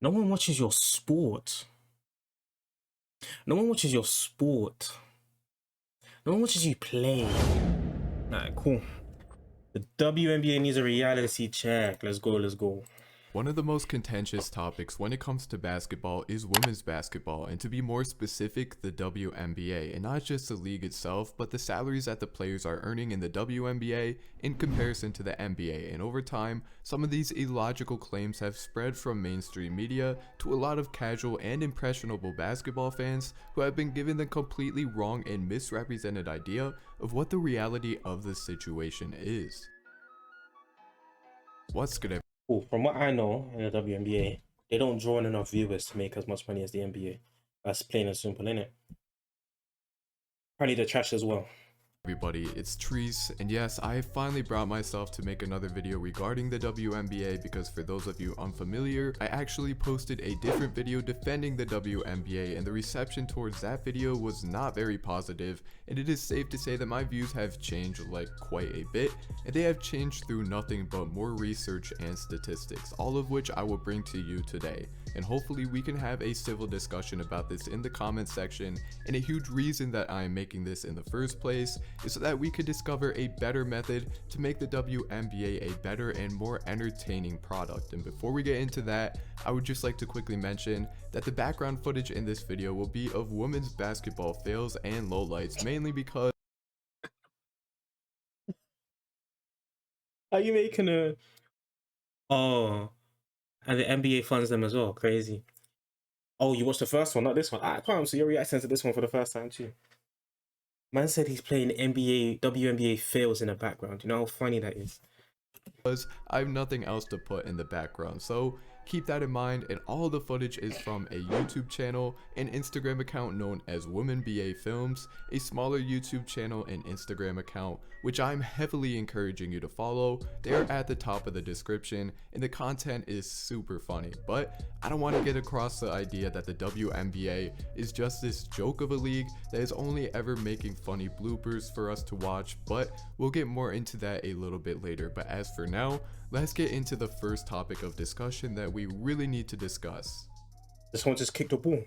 No one watches your sport. No one watches your sport. No one watches you play. Alright, cool. The WNBA needs a reality check. Let's go, let's go. One of the most contentious topics when it comes to basketball is women's basketball, and to be more specific, the WNBA, and not just the league itself, but the salaries that the players are earning in the WNBA in comparison to the NBA. And over time, some of these illogical claims have spread from mainstream media to a lot of casual and impressionable basketball fans who have been given the completely wrong and misrepresented idea of what the reality of the situation is. What's gonna Cool. From what I know in the WNBA, they don't draw in enough viewers to make as much money as the NBA. That's plain and simple, innit? Apparently they're trash as well. Everybody, it's Treese, and yes, I finally brought myself to make another video regarding the WNBA because for those of you unfamiliar, I actually posted a different video defending the WNBA, and the reception towards that video was not very positive, and it is safe to say that my views have changed like quite a bit, and they have changed through nothing but more research and statistics, all of which I will bring to you today. And hopefully we can have a civil discussion about this in the comment section, and a huge reason that I am making this in the first place is so that we could discover a better method to make the WNBA a better and more entertaining product. And before we get into that, I would just like to quickly mention that the background footage in this video will be of women's basketball fails and lowlights, mainly because Are you making a... Oh, and the NBA funds them as well. Crazy. Oh, you watched the first one, not this one. I can't. So you're reacting to this one for the first time too. Man said he's playing NBA, WNBA fails in the background. You know how funny that is? I have nothing else to put in the background, so keep that in mind. And all the footage is from a YouTube channel and Instagram account known as WNBA Films, a smaller YouTube channel and Instagram account which I'm heavily encouraging you to follow. They are at the top of the description, and the content is super funny. But I don't want to get across the idea that the WNBA is just this joke of a league that is only ever making funny bloopers for us to watch, but we'll get more into that a little bit later. But as for now, let's get into the first topic of discussion that we really need to discuss. This one just kicked the ball.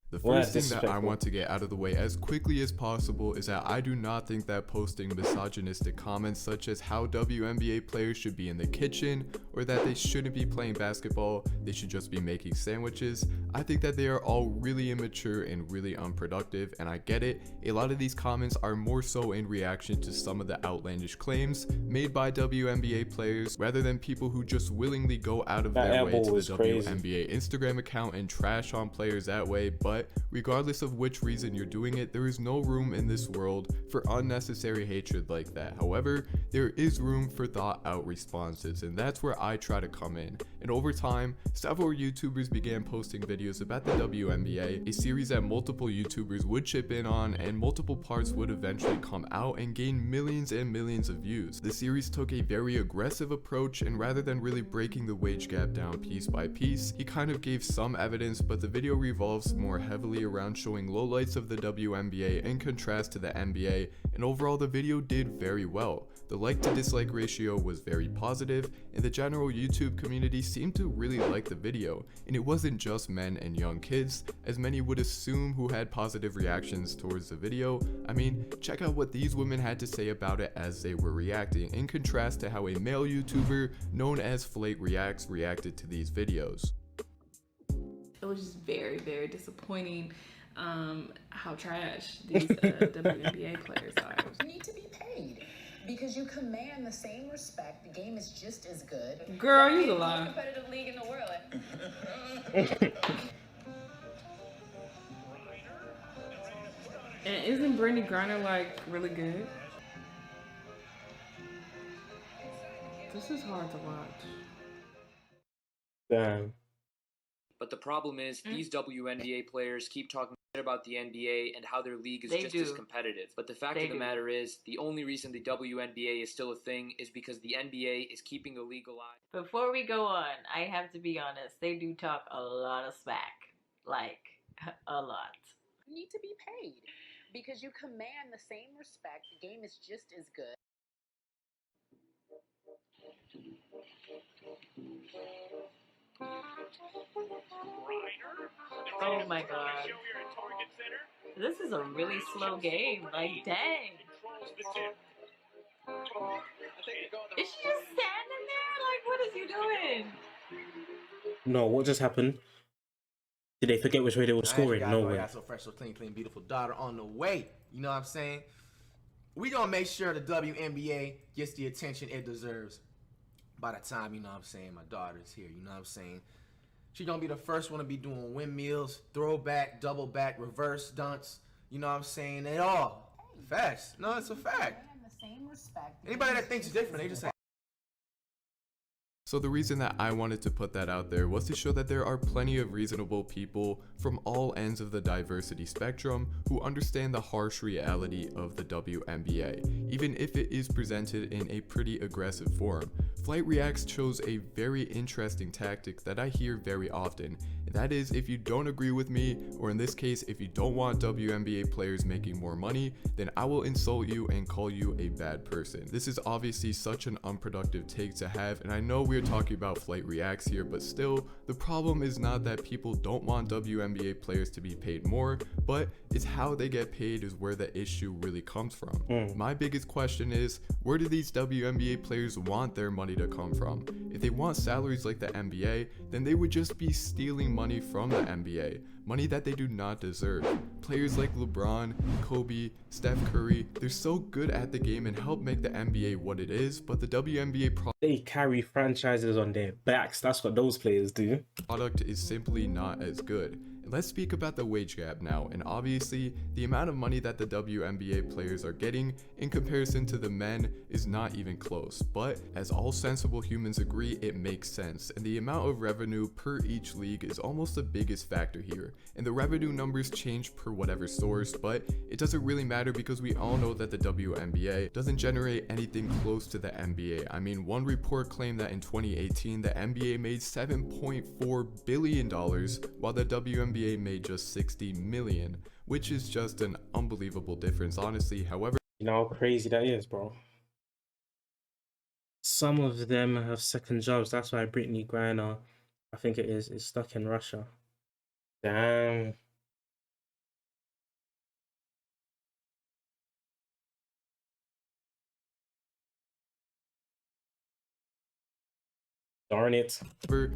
The first thing that I want to get out of the way as quickly as possible is that I do not think that posting misogynistic comments such as how WNBA players should be in the kitchen or that they shouldn't be playing basketball, they should just be making sandwiches. I think that they are all really immature and really unproductive, and I get it. A lot of these comments are more so in reaction to some of the outlandish claims made by WNBA players rather than people who just willingly go out of their way to the WNBA Instagram account and trash on players that way. But regardless of which reason you're doing it, there is no room in this world for unnecessary hatred like that. However, there is room for thought out responses, and that's where I try to come in. And over time, several YouTubers began posting videos about the WNBA, a series that multiple YouTubers would chip in on, and multiple parts would eventually come out and gain millions and millions of views. The series took a very aggressive approach, and rather than really breaking the wage gap down piece by piece, he kind of gave some evidence, but the video revolves more heavily around showing lowlights of the WNBA in contrast to the NBA, and overall the video did very well. The like to dislike ratio was very positive, and the general YouTube community seemed to really like the video, and it wasn't just men and young kids, as many would assume, who had positive reactions towards the video. I mean, check out what these women had to say about it as they were reacting, in contrast to how a male YouTuber known as Flake Reacts reacted to these videos. It was just very, very disappointing how trash these WNBA players are. You need to be paid because you command the same respect. The game is just as good. Girl, you a lie. Most competitive league in the world. And isn't Brittany Griner like really good? This is hard to watch. Damn. But the problem is, these WNBA players keep talking shit about the NBA and how their league is just as competitive. But the fact of the matter is, the only reason the WNBA is still a thing is because the NBA is keeping the league alive. Before we go on, I have to be honest. They do talk a lot of smack. Like, a lot. You need to be paid because you command the same respect. The game is just as good. Oh my god. This is a really slow game. Like, dang. Is she just standing there? Like, what is you doing? No, what just happened? Did they forget which way they were scoring? No I way. got so fresh, so clean, beautiful daughter on the way. You know what I'm saying? We gonna make sure the WNBA gets the attention it deserves. By the time, you know what I'm saying, my daughter's here, you know what I'm saying? She gonna be the first one to be doing windmills, throwback, double back, reverse dunks, you know what I'm saying? They all. Facts. No, it's a fact. Anybody that thinks different, they just say. So the reason that I wanted to put that out there was to show that there are plenty of reasonable people from all ends of the diversity spectrum who understand the harsh reality of the WNBA, even if it is presented in a pretty aggressive form. Flight Reacts chose a very interesting tactic that I hear very often, and that is, if you don't agree with me, or in this case, if you don't want WNBA players making more money, then I will insult you and call you a bad person. This is obviously such an unproductive take to have, and I know we're talking about Flight Reacts here, but still, the problem is not that people don't want WNBA players to be paid more, but it's how they get paid is where the issue really comes from. My biggest question is, where do these WNBA players want their money to come from? If they want salaries like the NBA, then they would just be stealing money from the NBA, money that they do not deserve. Players like LeBron, Kobe, Steph Curry, they're so good at the game and help make the NBA what it is, but the WNBA they carry franchises on their backs. That's what those players do. Product is simply not as good. And let's speak about the wage gap now, and obviously the amount of money that the WNBA players are getting in comparison to the men is not even close, but as all sensible humans agree, it makes sense, and the amount of revenue per each league is almost the biggest factor here, and the revenue numbers change per whatever source, but it doesn't really matter because we all know that the WNBA doesn't generate anything close to the NBA. I mean, one report claimed that in 2018 the NBA made $7.4 billion while the WNBA made just 60 million, which is just an unbelievable difference, honestly. However, You know how crazy that is, bro. Some of them have second jobs. That's why Brittany Griner, I think it is stuck in Russia. Damn. Darn it.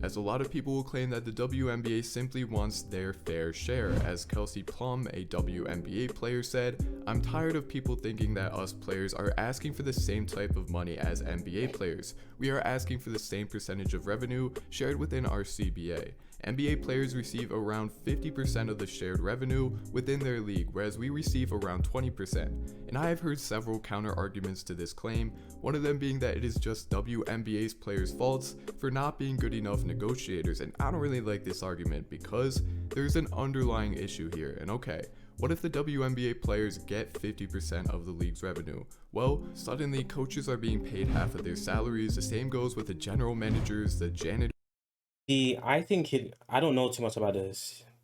as a lot of people will claim that the WNBA simply wants their fair share. As Kelsey Plum, a WNBA player, said, "I'm tired of people thinking that us players are asking for the same type of money as NBA players. We are asking for the same percentage of revenue shared within our CBA. NBA players receive around 50% of the shared revenue within their league, whereas we receive around 20%. And I have heard several counter arguments to this claim, one of them being that it is just WNBA's players' faults for not being good enough negotiators, and I don't really like this argument because there's an underlying issue here. And okay, what if the WNBA players get 50% of the league's revenue? Well, suddenly coaches are being paid half of their salaries. The same goes with the general managers, the janitors. I think I don't know too much about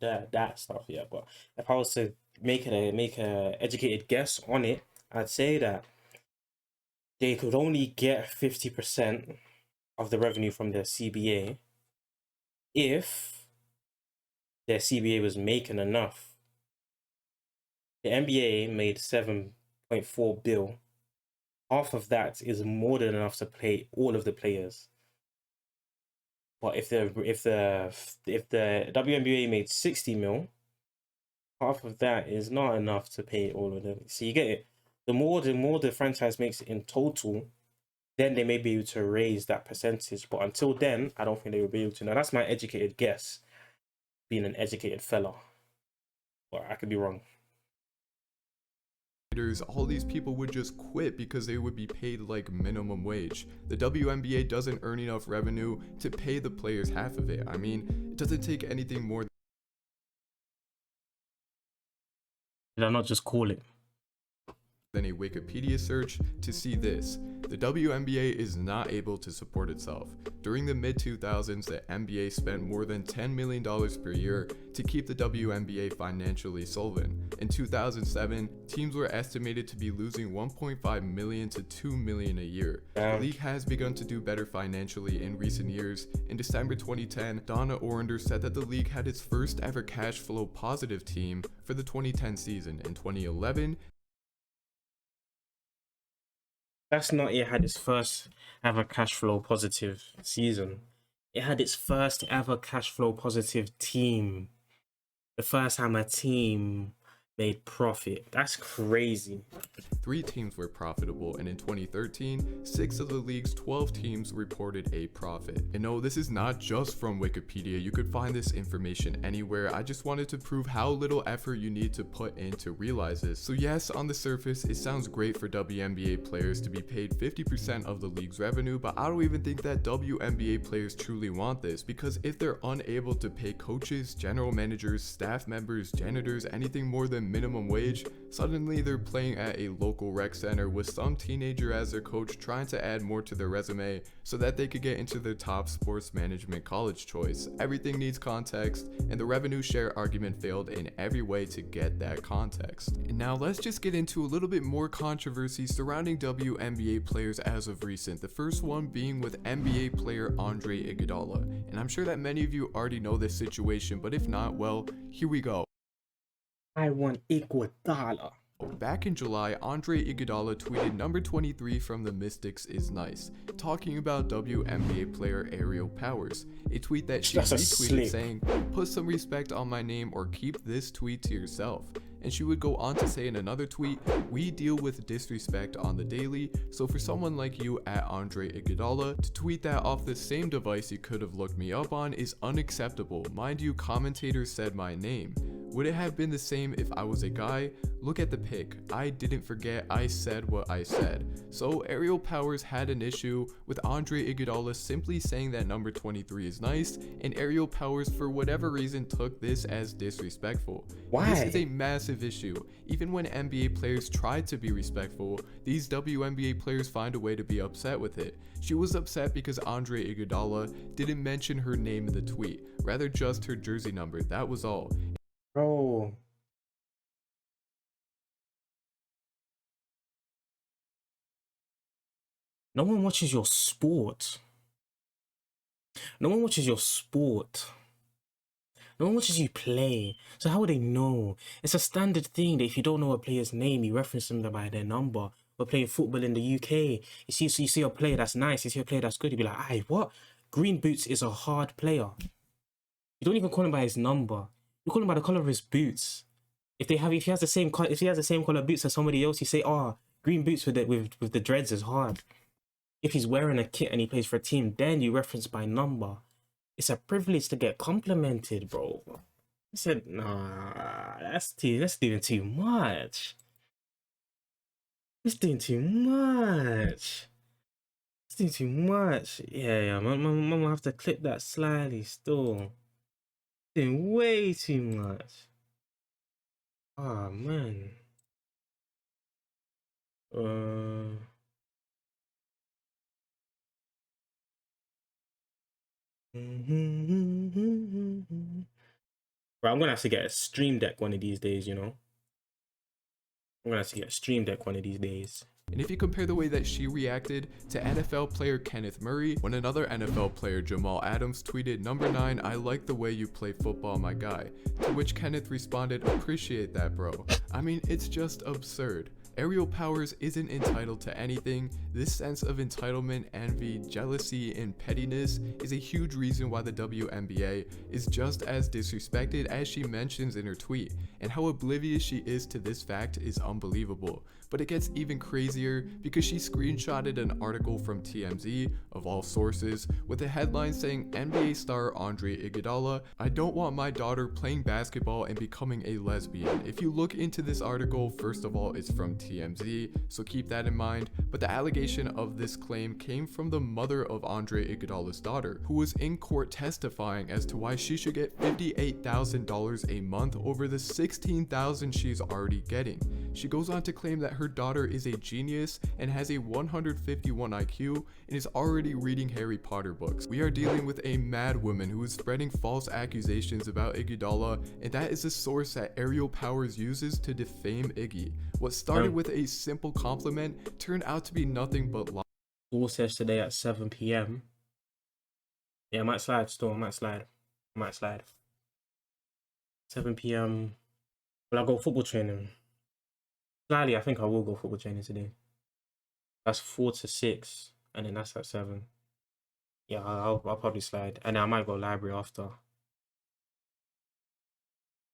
that stuff yet, but if I was to make a educated guess on it, I'd say that they could only get 50% of the revenue from their CBA if their CBA was making enough. The NBA made 7.4 bill. Half of that is more than enough to pay all of the players. But if the WNBA made 60 mil, half of that is not enough to pay all of them. So you get it. The more the franchise makes in total, then they may be able to raise that percentage. But until then, I don't think they will be able to. Now that's my educated guess, being an educated fella. But I could be wrong. All these people would just quit because they would be paid like minimum wage. The WNBA doesn't earn enough revenue to pay the players half of it. I mean, it doesn't take anything more. Did I not just call it? than a Wikipedia search to see this. The WNBA is not able to support itself. During the mid-2000s, the NBA spent more than $10 million per year to keep the WNBA financially solvent. In 2007, teams were estimated to be losing $1.5 million to $2 million a year. The league has begun to do better financially in recent years. In December 2010, Donna Orander said that the league had its first ever cash flow positive team for the 2010 season. In 2011, That's not it had its first ever cash flow positive season. It had its first ever cash flow positive team. The first time a team made profit. That's crazy. 3 teams were profitable, and in 2013, 6 of the league's 12 teams reported a profit. And no, this is not just from Wikipedia. You could find this information anywhere. I just wanted to prove how little effort you need to put in to realize this. So yes, on the surface, it sounds great for WNBA players to be paid 50% of the league's revenue, but I don't even think that WNBA players truly want this, because if they're unable to pay coaches, general managers, staff members, janitors, anything more than minimum wage, suddenly they're playing at a local rec center with some teenager as their coach, trying to add more to their resume so that they could get into their top sports management college choice. Everything needs context, and the revenue share argument failed in every way to get that context. And now let's just get into a little bit more controversy surrounding WNBA players as of recent. The first one being with NBA player Andre Iguodala. And I'm sure that many of you already know this situation, but if not, well, here we go. I want Iguodala. Back in July, Andre Iguodala tweeted number 23 from the Mystics is nice, talking about WNBA player Aerial Powers. A tweet that she retweeted saying, put some respect on my name or keep this tweet to yourself. And she would go on to say in another tweet, we deal with disrespect on the daily, so for someone like you at Andre Iguodala to tweet that off the same device you could have looked me up on is unacceptable. Mind you, commentators said my name. Would it have been the same if I was a guy? Look at the pic. I didn't forget, I said what I said. So Aerial Powers had an issue with Andre Iguodala simply saying that number 23 is nice, and Aerial Powers for whatever reason took this as disrespectful. Why? This is a massive issue. Even when NBA players try to be respectful, these WNBA players find a way to be upset with it. She was upset because Andre Iguodala didn't mention her name in the tweet, rather just her jersey number, that was all. Bro. No one watches your sport. No one watches your sport. No one watches you play. So how would they know? It's a standard thing that if you don't know a player's name, you reference them by their number. We're playing football in the UK. You see a player that's nice, you see a player that's good, you'd be like, aye, what? Green Boots is a hard player. You don't even call him by his number. You call him by the color of his boots. If he has the same color boots as somebody else, you say, oh, green boots with the dreads is hard. If he's wearing a kit and he plays for a team, then you reference by number. It's a privilege to get complimented, bro. I said, nah, that's doing too much. It's doing too much. It's doing too much. Yeah, mum will have to clip that slightly still. Doing way too much. Oh man. Bro, I'm gonna have to get a Stream Deck one of these days, you know. I'm gonna have to get a Stream Deck one of these days. And if you compare the way that she reacted to NFL player Kenneth Murray, when another NFL player Jamal Adams tweeted, number 9, I like the way you play football, my guy. To which Kenneth responded, appreciate that, bro. I mean, it's just absurd. Aerial Powers isn't entitled to anything. This sense of entitlement, envy, jealousy, and pettiness is a huge reason why the WNBA is just as disrespected as she mentions in her tweet, and how oblivious she is to this fact is unbelievable. But it gets even crazier because she screenshotted an article from TMZ, of all sources, with a headline saying, NBA star Andre Iguodala, I don't want my daughter playing basketball and becoming a lesbian. If you look into this article, first of all, it's from TMZ, so keep that in mind. But the allegation of this claim came from the mother of Andre Iguodala's daughter, who was in court testifying as to why she should get $58,000 a month over the $16,000 she's already getting. She goes on to claim that her daughter is a genius and has a 151 IQ and is already reading Harry Potter books. We are dealing with a mad woman who is spreading false accusations about Iguodala, and that is the source that Aerial Powers uses to defame Iggy. What started with a simple compliment turned out to be nothing but lies. School says today at 7 p.m. Yeah, I might slide still. I might slide. 7 p.m. Will I go football training? Slightly, I think I will go football training today. That's 4 to 6, and then that's at 7. Yeah, I'll probably slide, and then I might go library after.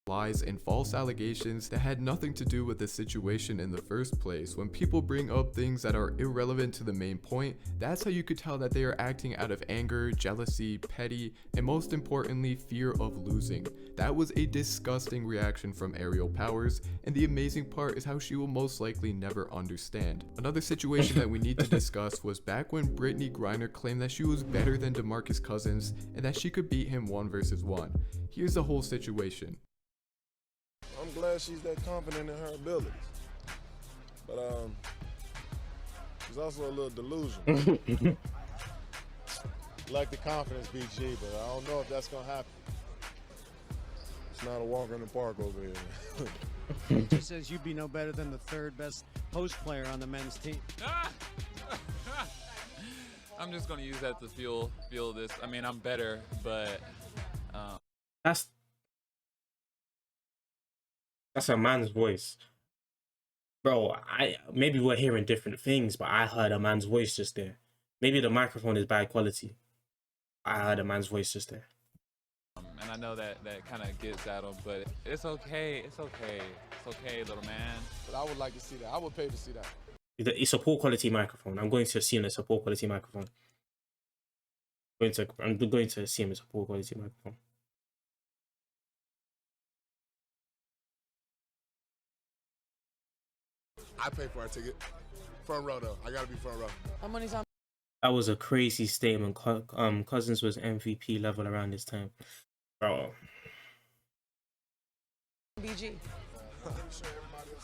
Lies and false allegations that had nothing to do with the situation in the first place. When people bring up things that are irrelevant to the main point, that's how you could tell that they are acting out of anger, jealousy, petty, and most importantly, fear of losing. That was a disgusting reaction from Aerial Powers, and the amazing part is how she will most likely never understand. Another situation that we need to discuss was back when Brittany Griner claimed that she was better than DeMarcus Cousins and that she could beat him 1-versus-1. Here's the whole situation. I'm glad she's that confident in her abilities, but she's also a little delusional. Like the confidence, BG, but I don't know if that's gonna happen. It's not a walk in the park over here. It just says you'd be no better than the third best post player on the men's team. I'm just gonna use that to feel this. I mean, I'm better, but That's a man's voice. Bro, maybe we're hearing different things, but I heard a man's voice just there. Maybe the microphone is bad quality. I heard a man's voice just there. and I know that kind of gets at him, but it's okay. It's okay, little man. But I would like to see that. I would pay to see that. It's a poor quality microphone. I'm going to assume it's a poor quality microphone. I'm going to assume it's a poor quality microphone. I pay for our ticket. Front row though. I gotta be front row. How many's on? That was a crazy statement. Cousins was MVP level around this time, bro. BG.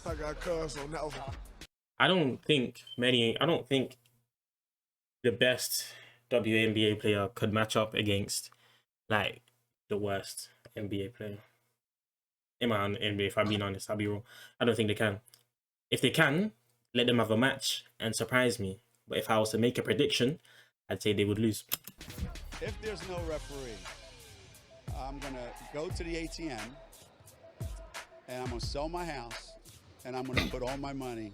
I got cuz on that one. I don't think the best WNBA player could match up against like the worst NBA player. In my NBA, if I'm being honest, I'll be wrong. I don't think they can. If they can, let them have a match and surprise me. But if I was to make a prediction, I'd say they would lose. If there's no referee, I'm going to go to the ATM and I'm going to sell my house and I'm going to put all my money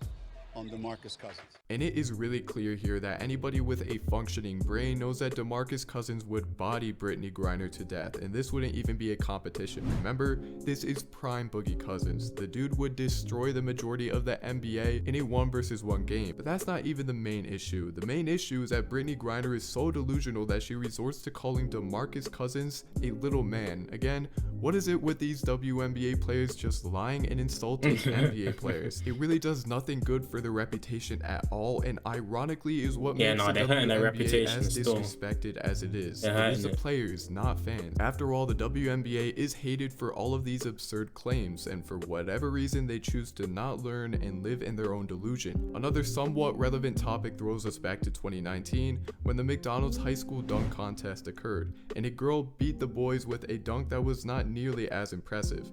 on DeMarcus Cousins. And it is really clear here that anybody with a functioning brain knows that DeMarcus Cousins would body Brittany Griner to death, and this wouldn't even be a competition. Remember, this is prime Boogie Cousins. The dude would destroy the majority of the NBA in a 1-versus-1 game. But that's not even the main issue. The main issue is that Brittany Griner is so delusional that she resorts to calling DeMarcus Cousins a little man. Again, what is it with these WNBA players just lying and insulting NBA players? It really does nothing good for their reputation at all, and ironically is what makes the WNBA as disrespected as it is. It is the players, not fans. After all, the WNBA is hated for all of these absurd claims, and for whatever reason they choose to not learn and live in their own delusion. Another somewhat relevant topic throws us back to 2019 when the McDonald's high school dunk contest occurred, and a girl beat the boys with a dunk that was not nearly as impressive.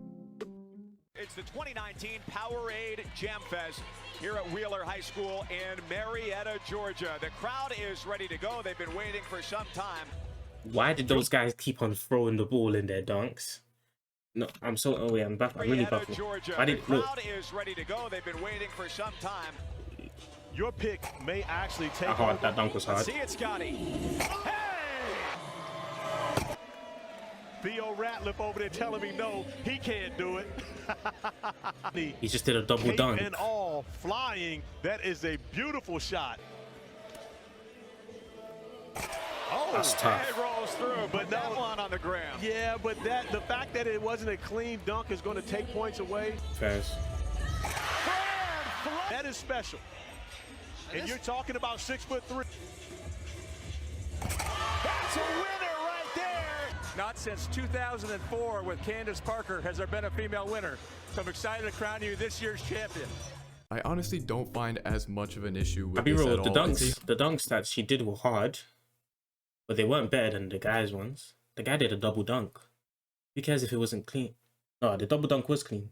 It's the 2019 Powerade Jam Fest here at Wheeler High School in Marietta, Georgia. The crowd is ready to go. They've been waiting for some time. Why did those guys keep on throwing the ball in their dunks? No, I'm so I'm back. I'm really baffled. Why did the crowd is ready to go. They've been waiting for some time. Your pick may actually take. Hard. That dunk was hard. See it, Scotty. Hey! Theo Ratliff over there telling me no, he can't do it. He just did a double dunk. And all flying. That is a beautiful shot. Oh, that's tough. It rolls through, but that one on the ground. Yeah, but the fact that it wasn't a clean dunk is going to take points away. Fast. That is special. And you're talking about 6'3". That's a winner right there. Not since 2004 with Candace Parker has there been a female winner. So I'm excited to crown you this year's champion. I honestly don't find as much of an issue with I'll be this real, at the all. dunks that she did were hard, but they weren't better than the guys' ones. The guy did a double dunk. Who cares if it wasn't clean? No, the double dunk was clean.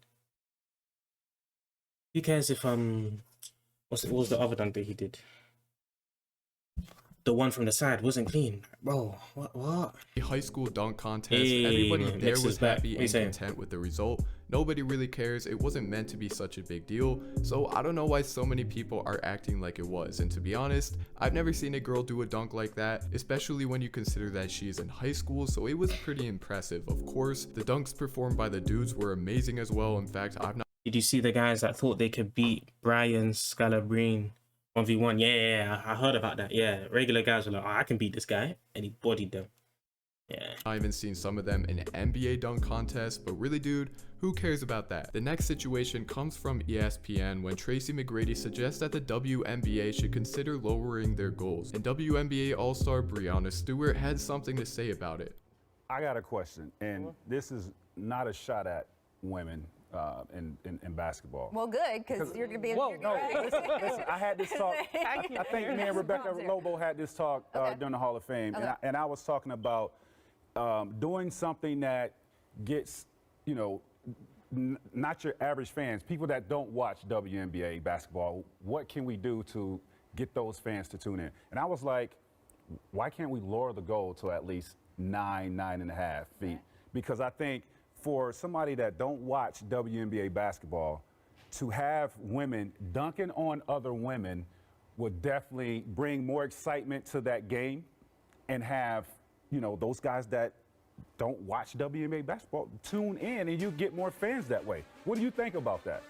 Who cares if what was the other dunk that he did? The one from the side wasn't clean. Bro, what? A high school dunk contest, Hey, everybody man, there Knicks was is back. happy What you and saying? content with the result. Nobody really cares. It wasn't meant to be such a big deal. So I don't know why so many people are acting like it was. And to be honest, I've never seen a girl do a dunk like that, especially when you consider that she is in high school. So it was pretty impressive. Of course, the dunks performed by the dudes were amazing as well. In fact, I've not. Did you see the guys that thought they could beat Brian Scalabrine 1v1? Yeah, I heard about that. Yeah, regular guys were like, oh, I can beat this guy. And he bodied them. Yeah. I've even seen some of them in NBA dunk contests, but really, dude, who cares about that? The next situation comes from ESPN when Tracy McGrady suggests that the WNBA should consider lowering their goals. And WNBA All-Star Breonna Stewart had something to say about it. I got a question, and this is not a shot at women in basketball. Well, good, because you're going to be. Whoa, no, listen, I had this talk. I think me and Rebecca Lobo had this talk during the Hall of Fame, and I was talking about doing something that gets, you know, not your average fans, people that don't watch WNBA basketball. What can we do to get those fans to tune in? And I was like, why can't we lower the goal to at least 9.5 feet? Because I think for somebody that don't watch WNBA basketball, to have women dunking on other women would definitely bring more excitement to that game, and have, you know, those guys that don't watch WNBA basketball tune in, and you get more fans that way. What do you think about that?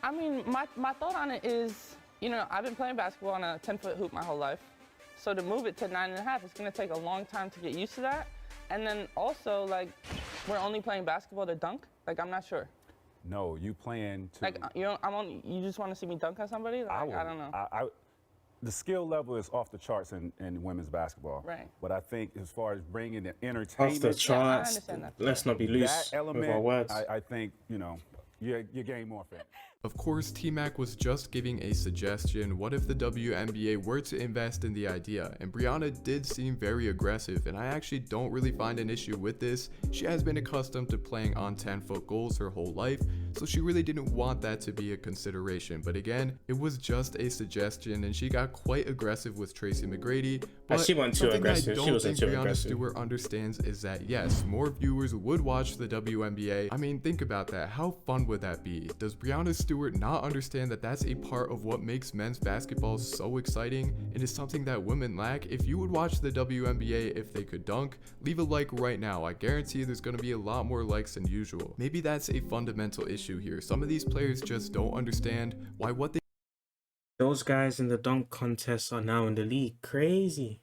I mean, my thought on it is, you know, I've been playing basketball on a 10-foot hoop my whole life. So to move it to 9.5, it's going to take a long time to get used to that. And then also, like, we're only playing basketball to dunk? Like, I'm not sure. No, you playing to... Like, you know, you just want to see me dunk on somebody? Like, I don't know. The skill level is off the charts in women's basketball. Right. But I think as far as bringing the entertainment... Off the charts, let's not be loose that element, with our words. I think, you know, you gain more fans. Of course, T-Mac was just giving a suggestion. What if the WNBA were to invest in the idea? And Breonna did seem very aggressive, and I actually don't really find an issue with this. She has been accustomed to playing on 10-foot goals her whole life, so she really didn't want that to be a consideration. But again, it was just a suggestion, and she got quite aggressive with Tracy McGrady. But she wasn't too aggressive. I She wasn't too Breonna aggressive. Stewart understands is that yes, more viewers would watch the WNBA. I mean, think about that. How fun would that be? Does Breonna Stewart not understand that that's a part of what makes men's basketball so exciting and is something that women lack? If you would watch the WNBA if they could dunk, leave a like right now. I guarantee there's going to be a lot more likes than usual. Maybe that's a fundamental issue here. Some of these players just don't understand why what they... Those guys in the dunk contest are now in the league. Crazy.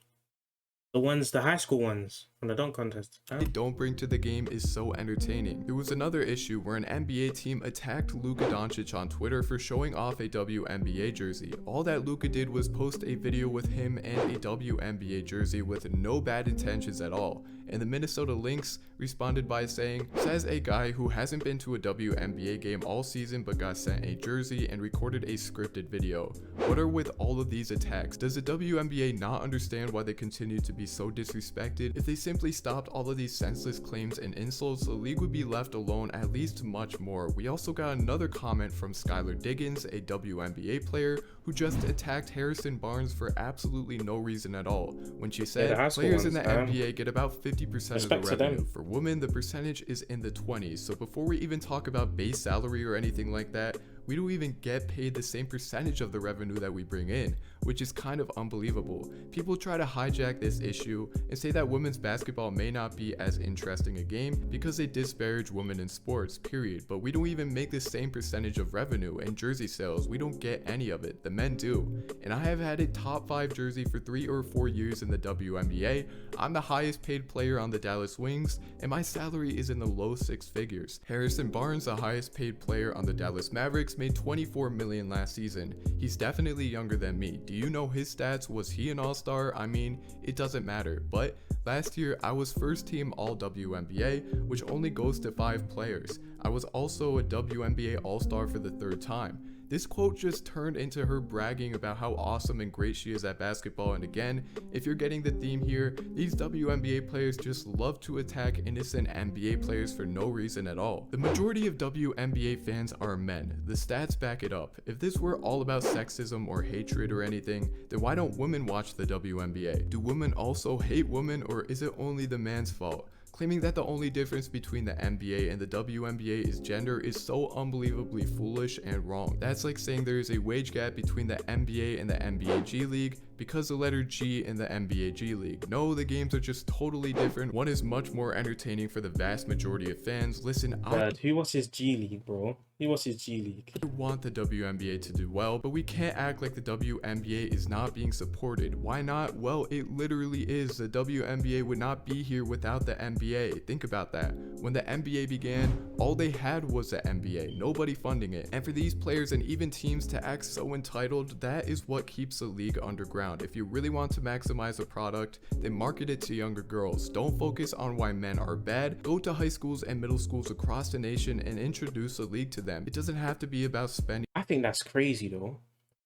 The high school ones from the dunk contest. They don't bring to the game is so entertaining. There was another issue where an NBA team attacked Luka Doncic on Twitter for showing off a WNBA jersey. All that Luka did was post a video with him and a WNBA jersey with no bad intentions at all. And the Minnesota Lynx responded by saying, says a guy who hasn't been to a WNBA game all season but got sent a jersey and recorded a scripted video. What are with all of these attacks? Does the WNBA not understand why they continue to be so disrespected? If they simply stopped all of these senseless claims and insults, the league would be left alone at least much more. We also got another comment from Skylar Diggins, a WNBA player, who just attacked Harrison Barnes for absolutely no reason at all, when she said players in the NBA get about 50% of the revenue. For women, the percentage is in the 20s. So before we even talk about base salary or anything like that, we don't even get paid the same percentage of the revenue that we bring in, which is kind of unbelievable. People try to hijack this issue and say that women's basketball may not be as interesting a game because they disparage women in sports, period. But we don't even make the same percentage of revenue and jersey sales. We don't get any of it. The men do. And I have had a top 5 jersey for 3 or 4 years in the WNBA. I'm the highest paid player on the Dallas Wings, and my salary is in the low 6 figures. Harrison Barnes, the highest paid player on the Dallas Mavericks, Hicks made $24 million last season. He's definitely younger than me. Do you know his stats? Was he an all-star? I mean, it doesn't matter. But last year, I was first team all WNBA, which only goes to 5 players. I was also a WNBA all-star for the 3rd time. This quote just turned into her bragging about how awesome and great she is at basketball, and again, if you're getting the theme here, these WNBA players just love to attack innocent NBA players for no reason at all. The majority of WNBA fans are men. The stats back it up. If this were all about sexism or hatred or anything, then why don't women watch the WNBA? Do women also hate women, or is it only the man's fault? Claiming that the only difference between the NBA and the WNBA is gender is so unbelievably foolish and wrong. That's like saying there is a wage gap between the NBA and the NBA G League because the letter G in the NBA G League. No, the games are just totally different. One is much more entertaining for the vast majority of fans. Listen, who watches G League, bro? Who watches G League? I want the WNBA to do well, but we can't act like the WNBA is not being supported. Why not? Well, it literally is. The WNBA would not be here without the NBA. Think about that. When the NBA began, all they had was the NBA, nobody funding it. And for these players and even teams to act so entitled, that is what keeps the league underground. If you really want to maximize a product, then market it to younger girls. Don't focus on why men are bad. Go to high schools and middle schools across the nation and introduce a league to them. It doesn't have to be about spending. I think that's crazy though.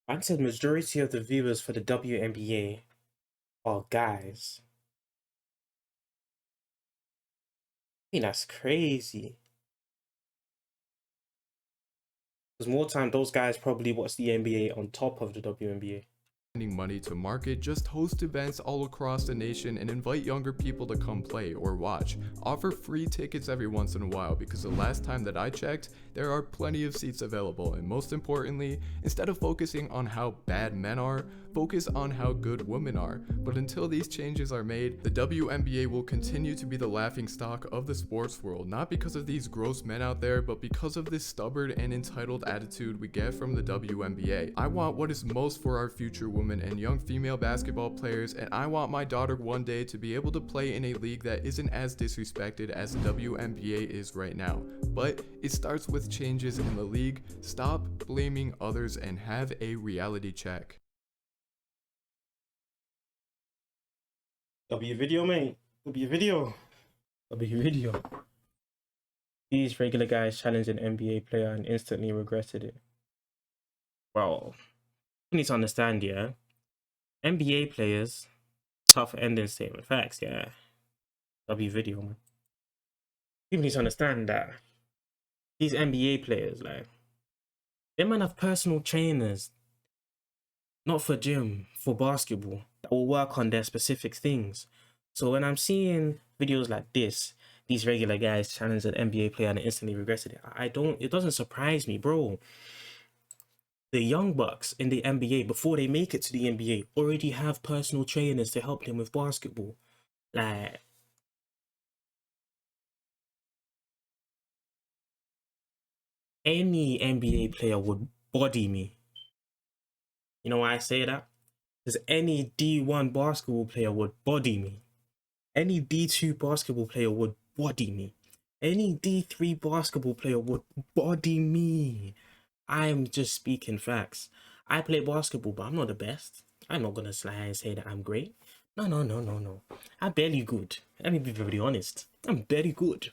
I said majority of the viewers for the WNBA are guys. I think that's crazy. Because more time those guys probably watch the NBA on top of the WNBA. Money to market, just host events all across the nation and invite younger people to come play or watch. Offer free tickets every once in a while, because the last time that I checked, there are plenty of seats available. And most importantly, instead of focusing on how bad men are, focus on how good women are. But until these changes are made, the WNBA will continue to be the laughingstock of the sports world, not because of these gross men out there, but because of this stubborn and entitled attitude we get from the WNBA. I want what is most for our future women and young female basketball players, and I want my daughter one day to be able to play in a league that isn't as disrespected as the WNBA is right now. But it starts with changes in the league. Stop blaming others and have a reality check. W video, mate. W video. W video. These regular guys challenged an NBA player and instantly regretted it. Well, you need to understand, yeah. NBA players, tough ending statement. Facts, yeah. W video, man. People need to understand that these NBA players, like, they might have personal trainers, not for gym, for basketball, that will work on their specific things. So when I'm seeing videos like this, these regular guys challenge an NBA player and instantly regretted it, it doesn't surprise me, bro. The young bucks in the NBA, before they make it to the NBA, already have personal trainers to help them with basketball. Like, any NBA player would body me. You know why I say that? Because any D1 basketball player would body me. Any D2 basketball player would body me. Any D3 basketball player would body me. I'm just speaking facts. I play basketball, but I'm not the best. I'm not gonna lie and say that I'm great. No. I'm barely good. Let me be very honest. I'm barely good.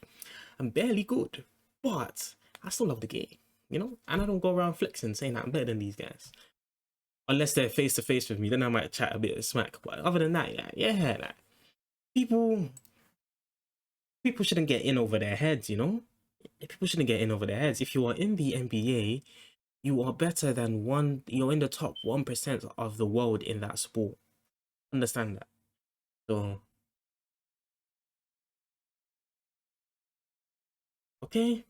I'm barely good. But I still love the game, you know? And I don't go around flexing saying that I'm better than these guys. Unless they're face to face with me, then I might chat a bit of smack. But other than that, yeah, like, people shouldn't get in over their heads, you know? People shouldn't get in over their heads. If you are in the NBA, you are better than you're in the top 1% of the world in that sport. Understand that. So, okay?